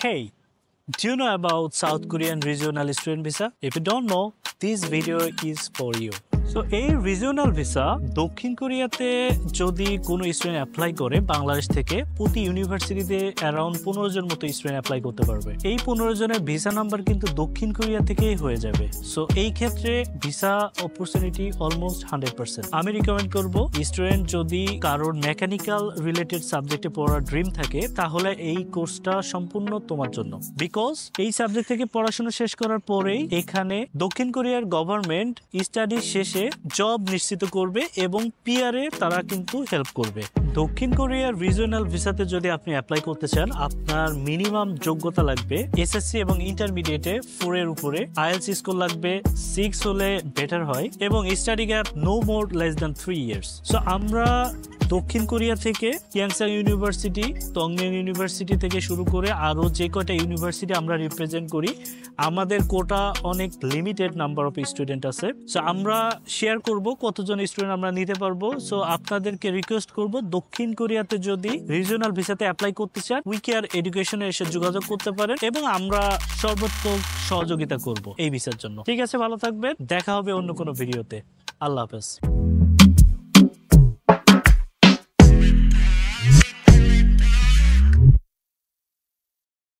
Hey, do you know about South Korean regional student visa? If you don't know, this video is for you. So এই regional visa দক্ষিণ কোরিয়াতে যদি কোনো student apply করে বাংলাদেশ থেকে প্রতি ইউনিভার্সিটিতে অ্যারাউন্ড 15 জন মতো স্টুডেন্ট অ্যাপ্লাই করতে পারবে। এই 15 জনের ভিসা নাম্বার কিন্তু দক্ষিণ কোরিয়া থেকেই হয়ে যাবে। সো এই ক্ষেত্রে ভিসা অপরচুনিটি অলমোস্ট 100%। আমি রিকমেন্ড করব স্টুডেন্ট যদি কারোর মেকানিক্যাল রিলেটেড সাবজেক্টে পড়ার ড্রিম থাকে তাহলে এই কোর্সটা সম্পূর্ণ তোমার জন্য। বিকজ এই সাবজেক্ট থেকে পড়াশোনা শেষ করার পরেই এখানে দক্ষিণ কোরিয়ার গভর্নমেন্ট স্টাডি শেষে জব নিশ্চিত করবে এবং পিআরএ তারা কিন্তু হেল্প করবে। দক্ষিণ কোরিয়ার রিজিওনাল ভিসাতে যদি আপনি অ্যাপ্লাই করতে চান আপনার মিনিমাম যোগ্যতা লাগবে এসএসসি এবং ইন্টারমিডিয়েটে 4 এর উপরে, আইএলটিএস স্কোর লাগবে 6 হলে বেটার হয় এবং study gap no more less than 3 years. So আমরা দক্ষিণ কোরিয়া থেকে ইয়াংসাং ইউনিভার্সিটি, টংমিয়ং ইউনিভার্সিটি থেকে শুরু করে আরও যে কয়টা ইউনিভার্সিটি আমরা রিপ্রেজেন্ট করি আমাদের কোটা অনেক লিমিটেড নাম্বার অফ স্টুডেন্ট আছে। সো আমরা শেয়ার করব কতজন স্টুডেন্ট আমরা নিতে পারবো। সো আপনাদেরকে রিকোয়েস্ট করব দক্ষিণ কোরিয়াতে যদি রিজিওনাল ভিসাতে অ্যাপ্লাই করতে চান উইকেয়ার এডুকেশনে এসে যোগাযোগ করতে পারেন এবং আমরা সর্বোত্তম সহযোগিতা করব এই ভিসার জন্য। ঠিক আছে, ভালো থাকবেন, দেখা হবে অন্য কোনো ভিডিওতে। আল্লাহ হাফেজ।